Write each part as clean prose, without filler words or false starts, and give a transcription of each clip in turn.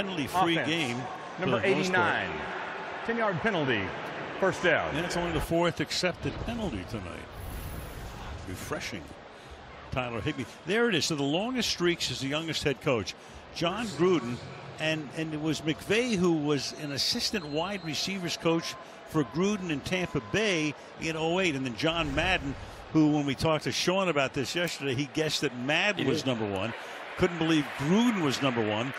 penalty-free game. Number 89. 10-yard penalty. First down. And it's only the 4th accepted penalty tonight. Refreshing. Tyler Higbee. There it is. So the longest streaks is the youngest head coach, John Gruden, and it was McVay who was an assistant wide receivers coach for Gruden in Tampa Bay in 08, and then John Madden, who, when we talked to Sean about this yesterday, he guessed that Madden was number 1. Couldn't believe Gruden was number 1,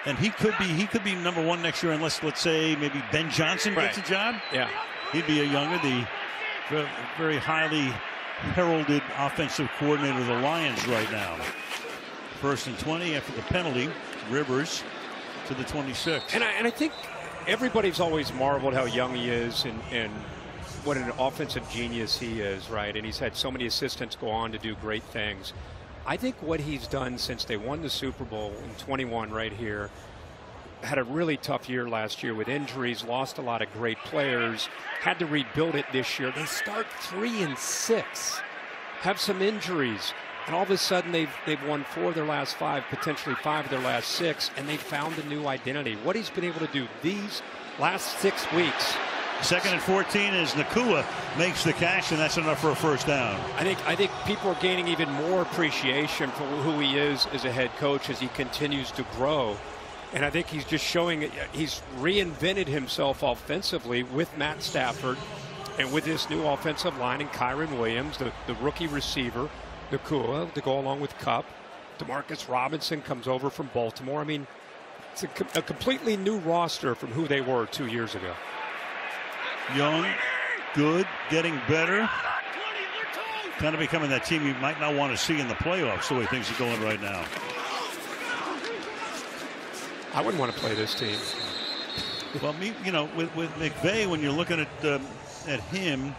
and he could be number 1 next year unless, let's say, maybe Ben Johnson gets a job. Yeah, he'd be a younger, the very highly heralded offensive coordinator of the Lions right now. 1st and 20 after the penalty. Rivers to the 26. And I think everybody's always marveled how young he is and what an offensive genius he is, right? And he's had so many assistants go on to do great things. I think what he's done since they won the Super Bowl in 21 right here, had a really tough year last year with injuries, lost a lot of great players, had to rebuild it this year. They start 3-6, have some injuries, and all of a sudden they've won 4 of their last 5, potentially 5 of their last 6, and they found a new identity. What he's been able to do these last 6 weeks. 2nd and 14 as Nakua makes the catch, and that's enough for a first down. I think people are gaining even more appreciation for who he is as a head coach as he continues to grow. And I think he's just showing he's reinvented himself offensively with Matt Stafford and with this new offensive line and Kyron Williams, the rookie receiver, Nakua, to go along with Kupp. DeMarcus Robinson comes over from Baltimore. I mean, it's a completely new roster from who they were 2 years ago. Young, good, getting better. Kind of becoming that team you might not want to see in the playoffs the way things are going right now. I wouldn't want to play this team. Well, with McVay, when you're looking at him,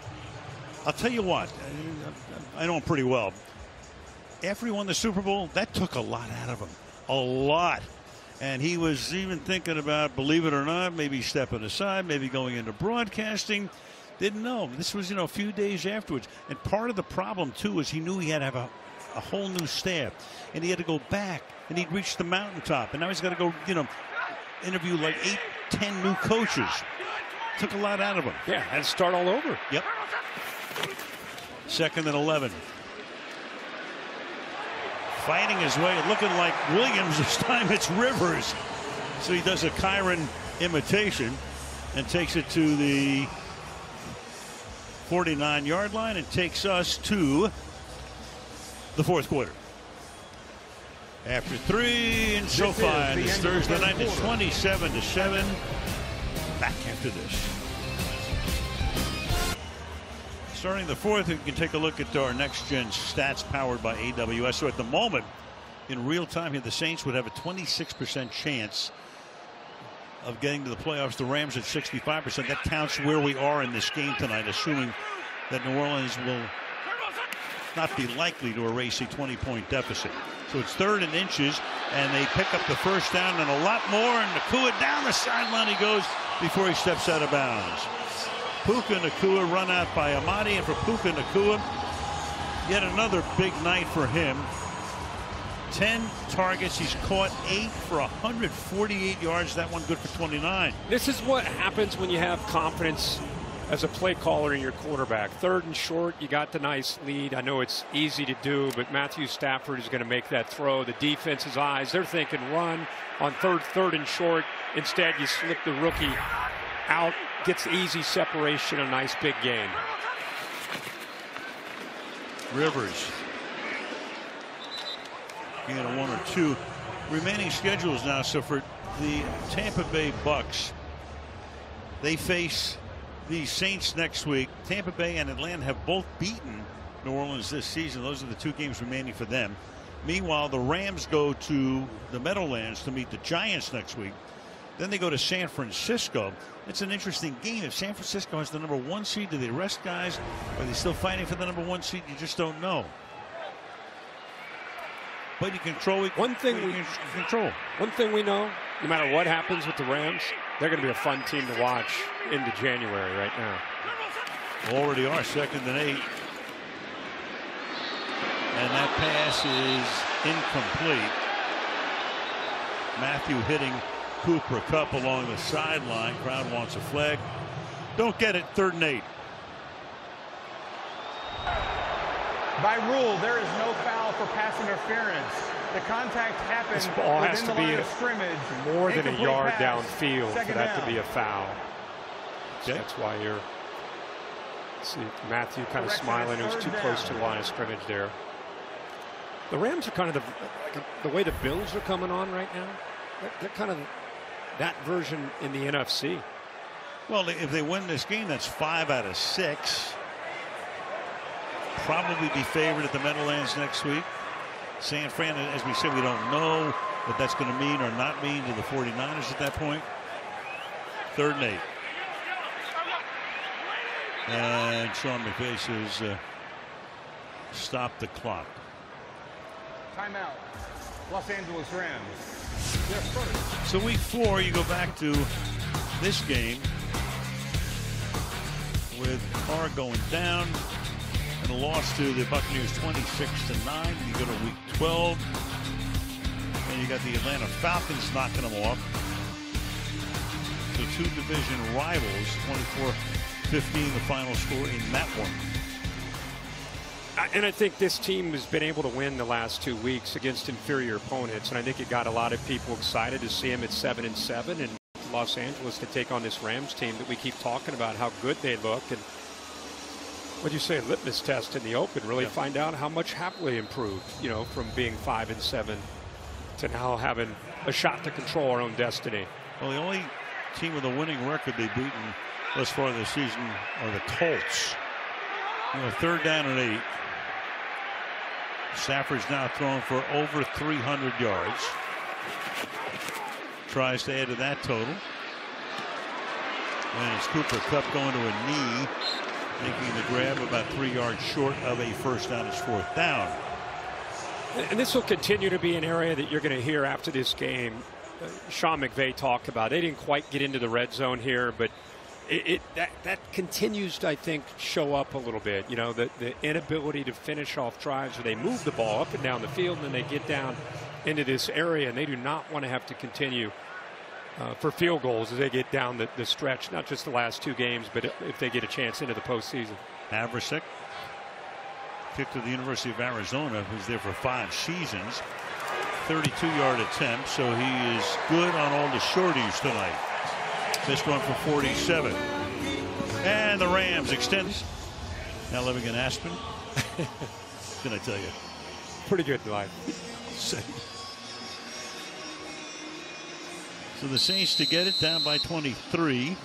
I'll tell you what, I know him pretty well. After he won the Super Bowl, that took a lot out of him. A lot. And he was even thinking about, believe it or not, maybe stepping aside, maybe going into broadcasting. Didn't know. This was, a few days afterwards. And part of the problem, too, was he knew he had to have a whole new staff. And he had to go back. And he'd reached the mountaintop. And now he's got to go, interview like 8, 10 new coaches. Took a lot out of him. Yeah, had to start all over. Yep. 2nd and 11. Fighting his way, looking like Williams. This time it's Rivers. So he does a Kyron imitation and takes it to the 49-yard line and takes us to the 4th quarter. After 3 in SoFi on this Thursday night, it's 27-7. Back after this. Starting the 4th, you can take a look at our next-gen stats powered by AWS. So at the moment, in real time here, the Saints would have a 26% chance of getting to the playoffs. The Rams at 65%. That counts where we are in this game tonight, assuming that New Orleans will not be likely to erase a 20-point deficit. So it's 3rd and inches, and they pick up the first down and a lot more, and Nakua down the sideline he goes before he steps out of bounds. Puka Nakua run out by Amadi, and for Puka Nakua, yet another big night for him. 10 targets, he's caught 8 for 148 yards. That one good for 29. This is what happens when you have confidence as a play caller in your quarterback. 3rd and short, you got the nice lead. I know it's easy to do, but Matthew Stafford is going to make that throw. The defense's eyes, they're thinking run on 3rd and short. Instead, you slip the rookie out, gets easy separation, a nice big gain. Rivers. He had a 1 or 2. Remaining schedules now. So for the Tampa Bay Bucks, they face the Saints next week. Tampa Bay and Atlanta have both beaten New Orleans this season. Those are the 2 games remaining for them. Meanwhile, the Rams go to the Meadowlands to meet the Giants next week. Then they go to San Francisco. It's an interesting game. If San Francisco has the number 1 seed, do they rest guys? Are they still fighting for the number 1 seed? You just don't know. But you control it. One thing we know, no matter what happens with the Rams, they're going to be a fun team to watch into January right now. Already are 2nd and 8. And that pass is incomplete. Matthew hitting Cooper, Kupp along the sideline. Crowd wants a flag. Don't get it. 3rd and 8. By rule, there is no foul for pass interference. The contact happens this ball has to be scrimmage. More than a yard pass, downfield for that to be a foul. Okay. That's why you're. See Matthew kind of smiling. It was too close to the line of scrimmage there. The Rams are kind of the way the Bills are coming on right now. They're kind of that version in the NFC. Well, if they win this game, that's 5 out of 6. Probably be favored at the Meadowlands next week. San Fran, as we said, we don't know what that's going to mean or not mean to the 49ers at that point. 3rd and 8. And Sean McVay says stop the clock. Timeout. Los Angeles Rams. They're first. So week 4, you go back to this game with Carr going down and a loss to the Buccaneers 26-9. You go to week 12 and you got the Atlanta Falcons knocking them off. So 2 division rivals, 24-15 the final score in that one. And I think this team has been able to win the last 2 weeks against inferior opponents, and I think it got a lot of people excited to see them at 7-7 and Los Angeles to take on this Rams team that we keep talking about how good they look. And what'd you say, litmus test in the open, really find out how much have they improved, you know, from being 5-7 to now having a shot to control our own destiny. Well, the only team with a winning record they've beaten thus far this season are the Colts. You know, 3rd down and 8. Stafford's now thrown for over 300 yards. Tries to add to that total. And it's Cooper Kupp going to a knee, making the grab about 3 yards short of a first down. It's 4th down. And this will continue to be an area that you're going to hear after this game. Sean McVay talk about. They didn't quite get into the red zone here, but that continues to, I think, show up a little bit. You know, the inability to finish off drives where they move the ball up and down the field and then they get down into this area and they do not want to have to continue for field goals as they get down the stretch, not just the last 2 games, but if they get a chance into the postseason. Haversick kicked to the University of Arizona, who's there for 5 seasons. 32-yard attempt, so he is good on all the shorties tonight. Missed one for 47. And the Rams extend. Now living in Aspen. Can I tell you? Pretty good life. So the Saints to get it down by 23.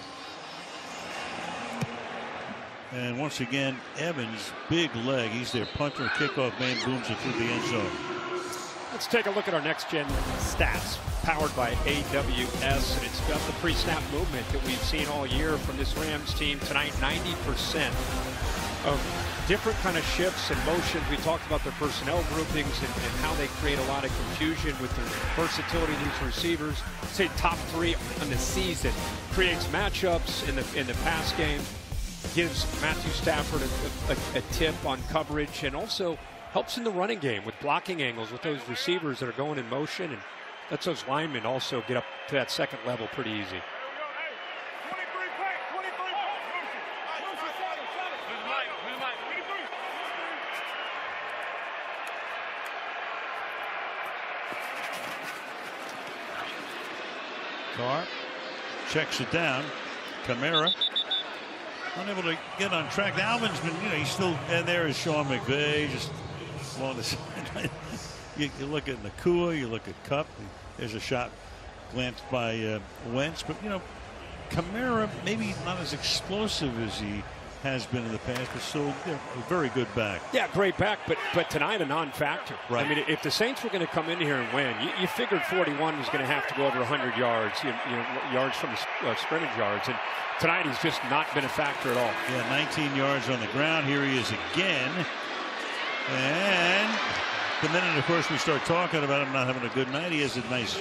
And once again, Evans, big leg. He's their punter, kickoff man, booms it through the end zone. Let's take a look at our next gen stats powered by AWS, and it's got the pre-snap movement that we've seen all year from this Rams team tonight. 90% of different kind of shifts and motions. We talked about their personnel groupings and how they create a lot of confusion with their versatility of these receivers. Say top 3 on the season. Creates matchups in the pass game. Gives Matthew Stafford a tip on coverage, and also helps in the running game with blocking angles with those receivers that are going in motion, and lets those linemen also get up to that second level pretty easy. Carr checks it down. Kamara unable to get on track. Alvin's been, you know, he's still, and there is Sean McVay just along the side. You look at Nakua, you look at Kupp. There's a shot glanced by Wentz, but you know, Kamara maybe not as explosive as he has been in the past, but still a very good back. Yeah, great back, but tonight a non-factor. Right. I mean, if the Saints were going to come in here and win, you figured 41 was going to have to go over 100 yards, you know, yards from the scrimmage yards, and tonight he's just not been a factor at all. Yeah, 19 yards on the ground. Here he is again, and the minute, of course, we start talking about him not having a good night, he has a nice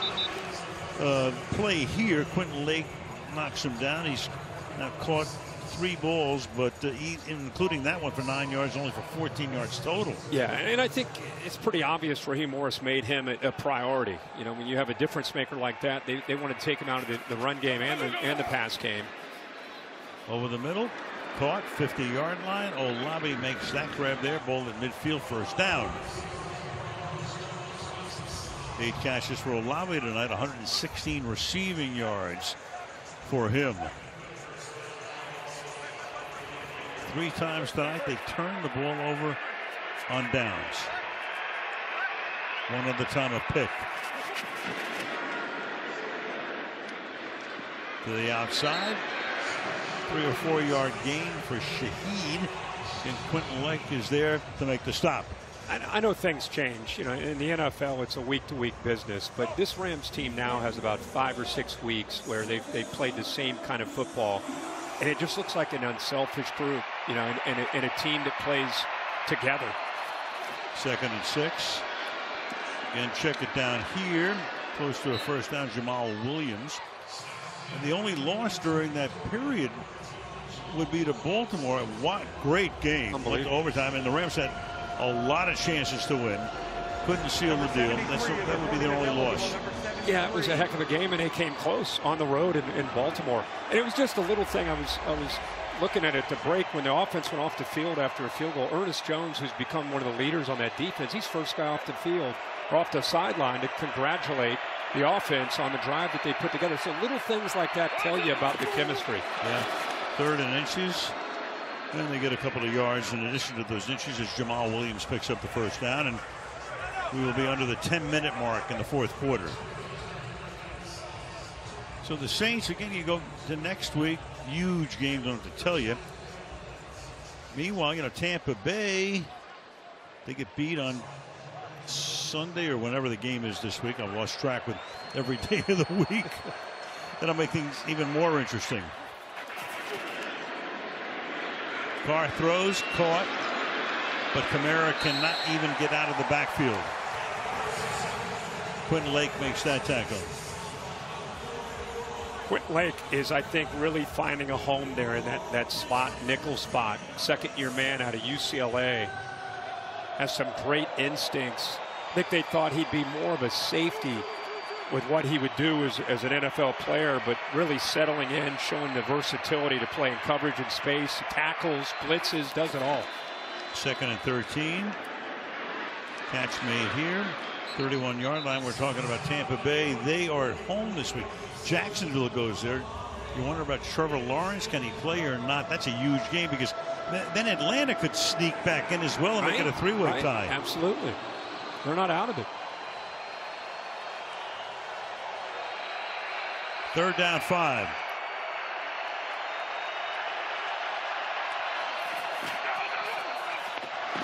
play here. Quentin Lake knocks him down. He's now caught 3 balls, but including that one for 9 yards, only for 14 yards total. Yeah, and I think it's pretty obvious Raheem Morris made him a priority. You know, when you have a difference maker like that, they want to take him out of the run game and the pass game. Over the middle, caught, 50-yard line. Olabi makes that grab there, ball at midfield, first down. 8 catches for Olabi tonight, 116 receiving yards for him. 3 times tonight they turned the ball over on downs. One other time a pick. To the outside. 3 or 4 yard gain for Shaheed. And Quentin Lake is there to make the stop. I know things change. You know, in the NFL, it's a week-to-week business. But this Rams team now has about 5 or 6 weeks where they've played the same kind of football. And it just looks like an unselfish group, you know, and a team that plays together. 2nd and 6. Again, check it down here. Close to a first down, Jamal Williams. And the only loss during that period would be to Baltimore. What great game. Went to overtime, and the Rams had a lot of chances to win. Couldn't seal the deal. That would be their only loss. Yeah, it was a heck of a game, and they came close on the road in Baltimore. And it was just a little thing. I was looking at it to break when the offense went off the field after a field goal. Ernest Jones, who's become one of the leaders on that defense, he's first guy off the field or off the sideline to congratulate the offense on the drive that they put together. So little things like that tell you about the chemistry. Yeah, 3rd and inches. And they get a couple of yards in addition to those inches as Jamal Williams picks up the first down. And we will be under the 10-minute mark in the 4th quarter. So the Saints, again, you go to next week. Huge game, don't have to tell you. Meanwhile, you know, Tampa Bay, they get beat on Sunday or whenever the game is this week. I've lost track with every day of the week. That'll make things even more interesting. Carr throws, caught, but Kamara cannot even get out of the backfield. Quentin Lake makes that tackle. Quentin Lake is, I think, really finding a home there in that spot, nickel spot. 2nd-year man out of UCLA. Has some great instincts. I think they thought he'd be more of a safety with what he would do as an NFL player, but really settling in, showing the versatility to play in coverage and space, tackles, blitzes, does it all. 2nd and 13. Catch made here. 31-yard line. We're talking about Tampa Bay. They are at home this week. Jacksonville goes there. You wonder about Trevor Lawrence. Can he play or not? That's a huge game because then Atlanta could sneak back in as well and make it a 3-way tie. Absolutely. They're not out of it. 3rd down, 5.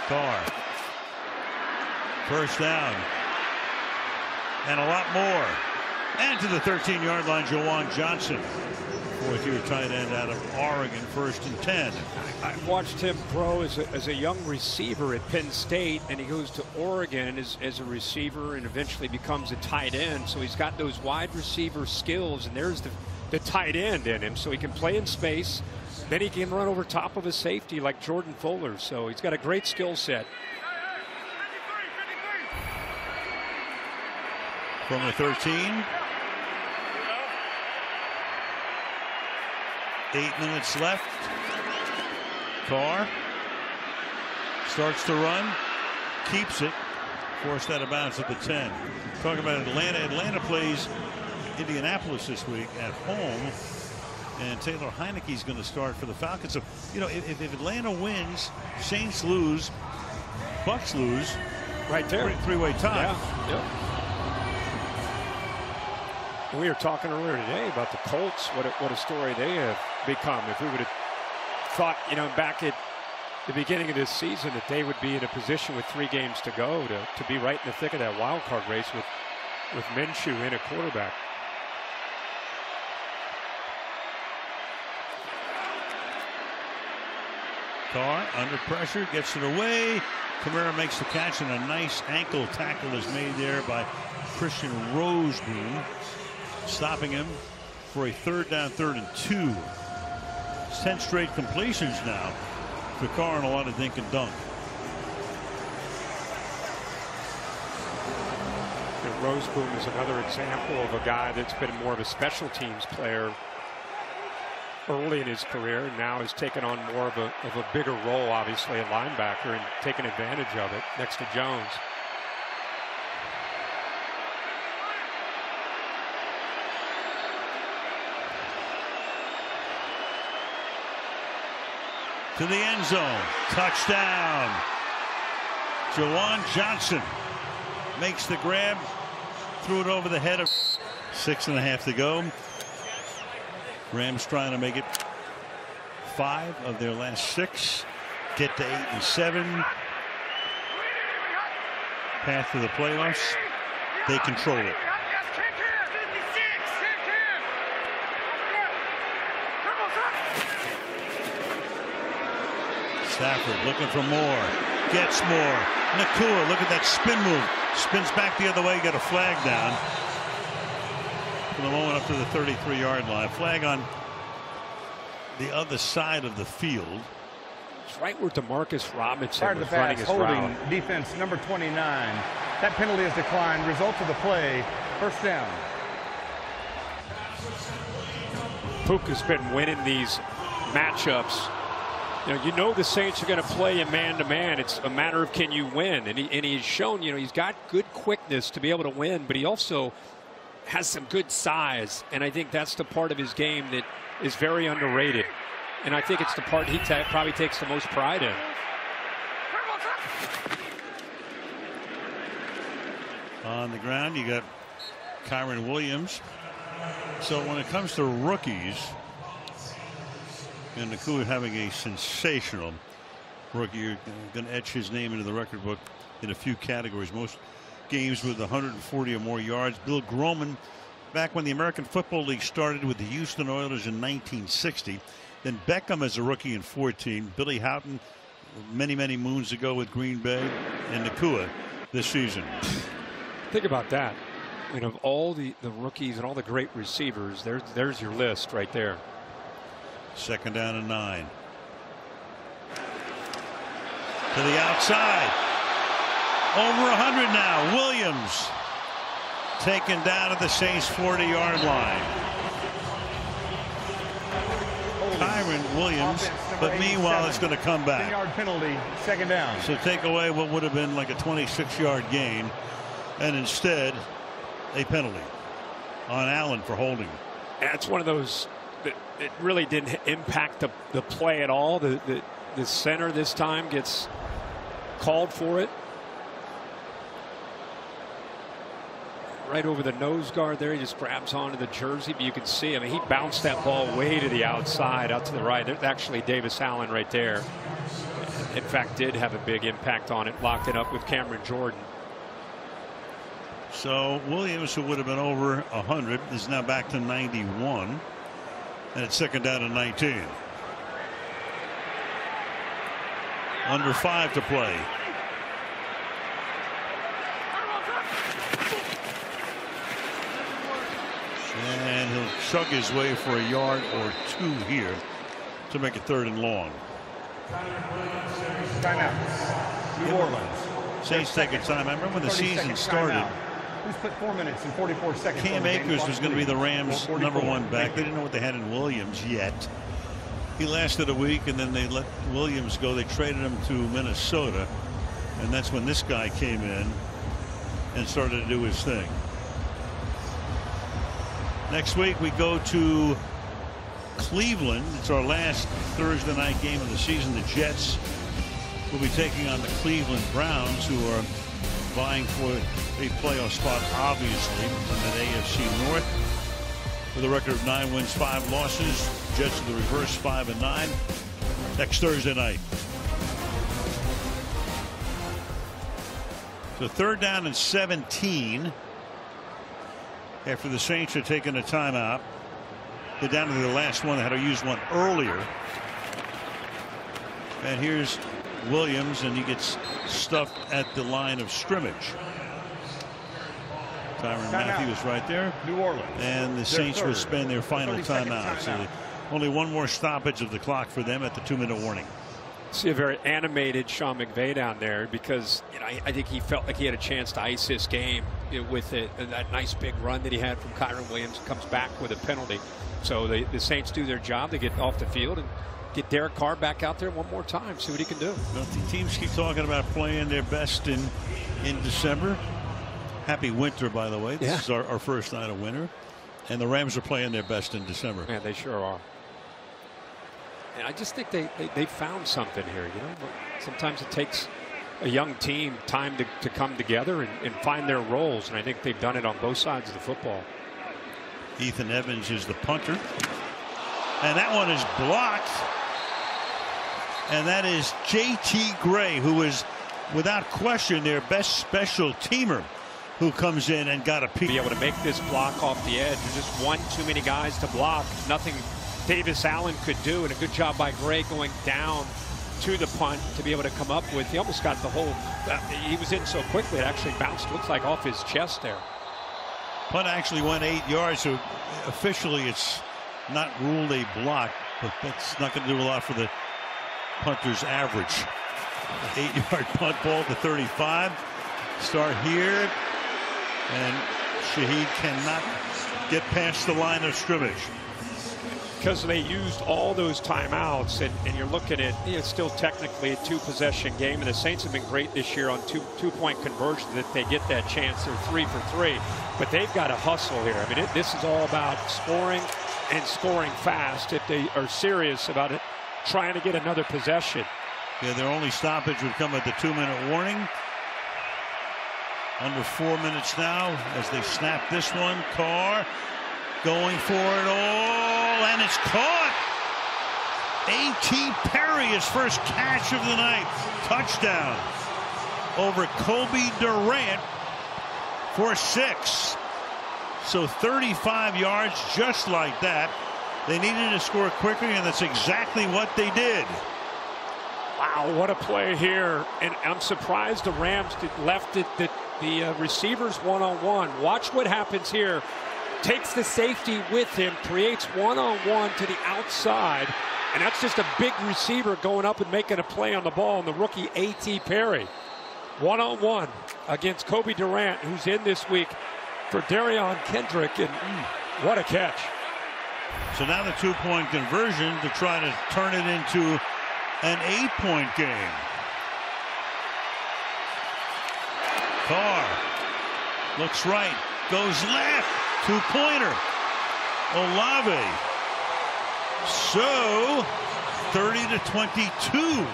Carr. First down. And a lot more. And to the 13-yard line, Jawan Johnson. 4th-year tight end out of Oregon, 1st and 10. I watched him grow as a young receiver at Penn State, and he goes to Oregon as a receiver and eventually becomes a tight end. So he's got those wide receiver skills, and there's the tight end in him. So he can play in space. Then he can run over top of a safety like Jordan Fuller. So he's got a great skill set. From the 13. 8 minutes left. Carr starts to run, keeps it, forced out of bounds at the 10. Talking about Atlanta. Atlanta plays Indianapolis this week at home, and Taylor Heineke's going to start for the Falcons. So, you know, if Atlanta wins, Saints lose, Bucks lose, right there, 3-way tie. Yeah. We were talking earlier today about the Colts, what a story they have become. If we would have thought, you know, back at the beginning of this season that they would be in a position with 3 games to go to be right in the thick of that wild card race with Minshew in a quarterback. Carr under pressure, gets it away. Kamara makes the catch, and a nice ankle tackle is made there by Christian Roseboom, stopping him for a 3rd down, 3rd and 2. It's 10 straight completions now for Carr and a lot of dink and dunk. Roseboom is another example of a guy that's been more of a special teams player early in his career, and now has taken on more of a bigger role, obviously, at linebacker, and taken advantage of it next to Jones. To the end zone. Touchdown. Jawan Johnson makes the grab. Threw it over the head of 6.5 to go. Rams trying to make it 5 of their last 6. Get to 8 and 7. Path to the playoffs. They control it. Stafford looking for more. Gets more. Nakua, look at that spin move. Spins back the other way. Got a flag down. For the moment up to the 33-yard line. Flag on the other side of the field. It's right where Demarcus Robinson Prior to the was running pass, his holding route. defense number 29. That penalty is declined. Result of the play, first down. Puka's been winning these matchups. You know the Saints are going to play in man-to-man. It's a matter of can you win, and he's shown he's got good quickness to be able to win, but he also has some good size, and I think that's the part of his game that is very underrated, and I think it's the part he probably takes the most pride in. On the ground you got Kyron Williams. So when it comes to rookies, and Nakua having a sensational rookie, you're going to etch his name into the record book in a few categories. Most games with 140 or more yards. Bill Groman, back when the American Football League started with the Houston Oilers in 1960. Then Beckham as a rookie in 14. Billy Houghton many moons ago with Green Bay, and Nakua this season. Think about that. Of all the rookies and all the great receivers, there's your list right there. 2nd down and 9. To the outside. Over 100 now. Williams taken down at the Saints 40-yard line. Kyron Williams, but meanwhile it's going to come back. 10-yard penalty, 2nd down. So take away what would have been like a 26-yard gain, and instead a penalty on Allen for holding. That's one of those that it really didn't impact the play at all. The center this time gets called for it. Right over the nose guard there. He just grabs onto the jersey, but you can see, he bounced that ball way to the outside, out to the right. There's actually Davis Allen right there. In fact, did have a big impact on it. Locked it up with Cameron Jordan. So Williams, who would have been over 100, is now back to 91. And it's 2nd down and 19. Under 5 to play. And he'll chug his way for a yard or 2 here to make it 3rd and long. Timeout. New Orleans. Saints taking time. I remember when the season started. Who's put 4 minutes and 44 seconds. Cam Akers was going to be the Rams' #1 back. They didn't know what they had in Williams yet. He lasted a week, and then they let Williams go. They traded him to Minnesota, and that's when this guy came in and started to do his thing. Next week we go to Cleveland. It's our last Thursday night game of the season. The Jets will be taking on the Cleveland Browns, who are vying for a playoff spot, obviously, in that AFC North. With a record of 9 wins, 5 losses. Jets are the reverse, 5-9. Next Thursday night. So 3rd down and 17. After the Saints are taking a timeout. They're down to the last one. They had to use one earlier. And here's Williams, and he gets stuffed at the line of scrimmage. Tyrann Mathieu is right there. New Orleans. And the Saints will spend their final timeout. So Only one more stoppage of the clock for them at the 2-minute warning. See a very animated Sean McVay down there because I think he felt like he had a chance to ice this game with that nice big run that he had from Kyron Williams. Comes back with a penalty. So the Saints do their job. They get off the field and get Derek Carr back out there one more time. See what he can do. Well, the teams keep talking about playing their best in December. Happy winter, by the way. This is our first night of winter. And the Rams are playing their best in December. Man, they sure are. And I just think they found something here. Sometimes it takes a young team time to come together and find their roles. And I think they've done it on both sides of the football. Ethan Evans is the punter. And that one is blocked. And that is J.T. Gray, who is without question their best special teamer, who comes in and got a piece. Be able to make this block off the edge. There's just one too many guys to block. Nothing Davis Allen could do, and a good job by Gray going down to the punt to be able to come up with. He almost got the whole. He was in so quickly it actually bounced. Looks like off his chest there. Punt actually went 8 yards, so officially it's not ruled a block, but that's not going to do a lot for the punter's average. 8-yard punt ball to 35. Start here, and Shaheed cannot get past the line of scrimmage. Because they used all those timeouts, and you're looking at it's still technically a 2-possession game, and the Saints have been great this year on two-point conversions. That they get that chance, they're 3 for 3, but they've got to hustle here. I mean, this is all about scoring and scoring fast if they are serious about it, trying to get another possession. Yeah, their only stoppage would come at the 2-minute warning. Under 4 minutes now as they snap this one. Carr going for it all, and it's caught. A.T. Perry, his first catch of the night. Touchdown over Kobe Durant for 6. So 35 yards just like that. They needed to score quickly, and that's exactly what they did. Wow, what a play here. And I'm surprised the Rams left it the receivers one-on-one. Watch what happens here. Takes the safety with him, creates one-on-one to the outside, and that's just a big receiver going up and making a play on the ball, and the rookie A.T. Perry. One-on-one against Kobe Durant, who's in this week for Darion Kendrick, and what a catch. So now the 2-point conversion to try to turn it into an 8-point game. Carr looks right, goes left, 2-pointer. Olave. So 30-22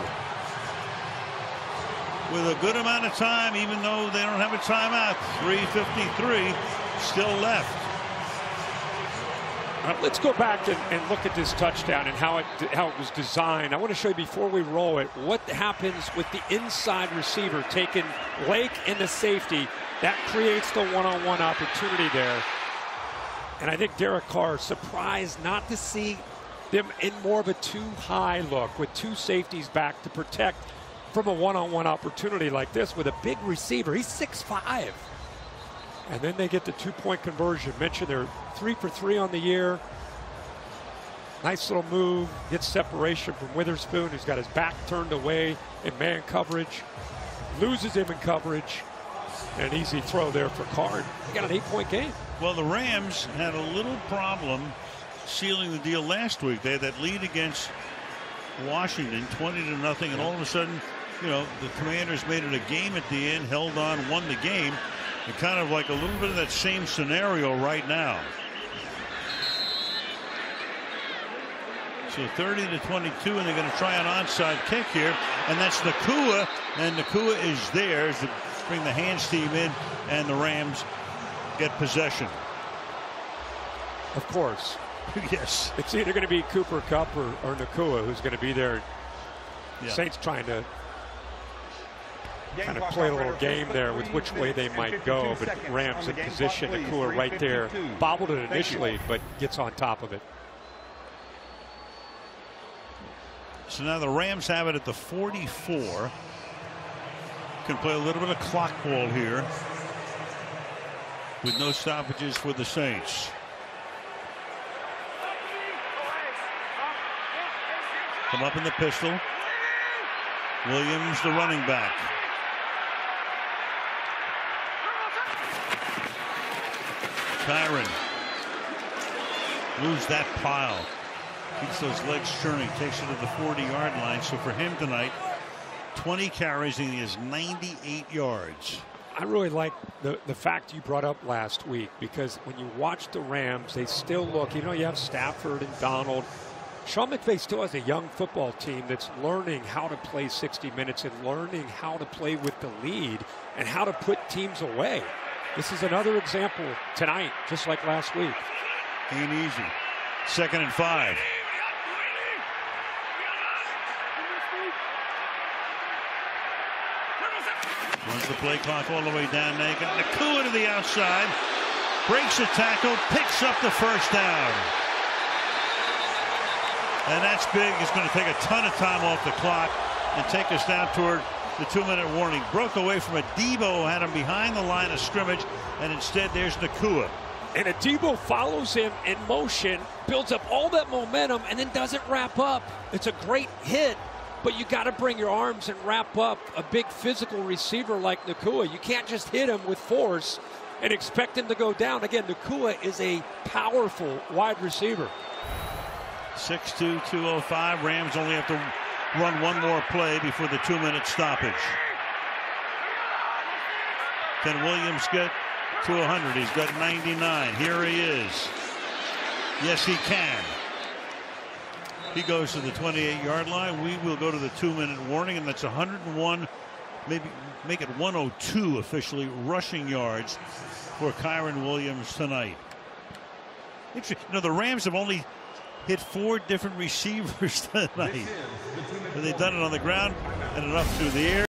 with a good amount of time, even though they don't have a timeout. 3:53 still left. Let's go back and look at this touchdown and how it was designed. I want to show you before we roll it what happens with the inside receiver taking Lake and the safety. That creates the one-on-one opportunity there. And I think Derek Carr surprised not to see them in more of a too-high look with two safeties back to protect from a one-on-one opportunity like this with a big receiver. He's 6'5". And then they get the 2-point conversion. Mentioned they're 3 for 3 on the year. Nice little move. Gets separation from Witherspoon, who's got his back turned away in man coverage. Loses him in coverage. And an easy throw there for Carr. They got an 8-point game. Well, the Rams had a little problem sealing the deal last week. They had that lead against Washington, 20-0, and all of a sudden, you know, the Commanders made it a game at the end, held on, won the game. And kind of like a little bit of that same scenario right now. So 30-22, and they're going to try an onside kick here, and that's Nakua, and Nakua is there to bring the hands team in, and the Rams get possession. Of course. Yes. It's either going to be Cooper Kupp or Nakua who's going to be there. Yeah. Saints trying to kind of play a little game there with which way they might go, but Rams in position. Nakua right there, bobbled it initially, but gets on top of it. So now the Rams have it at the 44. Can play a little bit of clock ball here with no stoppages for the Saints. come up in the pistol. Williams, the running back. Kyron moves that pile. Keeps those legs churning. Takes it to the 40-yard line. So for him tonight, 20 carries and he has 98 yards. I really like the fact you brought up last week, because when you watch the Rams, they still look, you have Stafford and Donald. Sean McVay still has a young football team that's learning how to play 60 minutes and learning how to play with the lead and how to put teams away. This is another example tonight, just like last week. Ain't easy. 2nd and 5. Runs the play clock all the way down. They got Nakua to the outside. Breaks a tackle. Picks up the first down. And that's big. It's going to take a ton of time off the clock and take us down toward the 2-minute warning. Broke away from a Debo, had him behind the line of scrimmage, and instead there's Nakua. And Debo follows him in motion, builds up all that momentum, and then doesn't wrap up. It's a great hit, but you got to bring your arms and wrap up a big physical receiver like Nakua. You can't just hit him with force and expect him to go down. Again, Nakua is a powerful wide receiver. 6'2", 205. Rams only have to run one more play before the 2-minute stoppage. Can Williams get to 100? He's got 99. Here he is. Yes, he can. He goes to the 28-yard line. We will go to the 2-minute warning, and that's 101, maybe make it 102 officially, rushing yards for Kyron Williams tonight. The Rams have only hit 4 different receivers tonight. They've done it on the ground and enough through the air.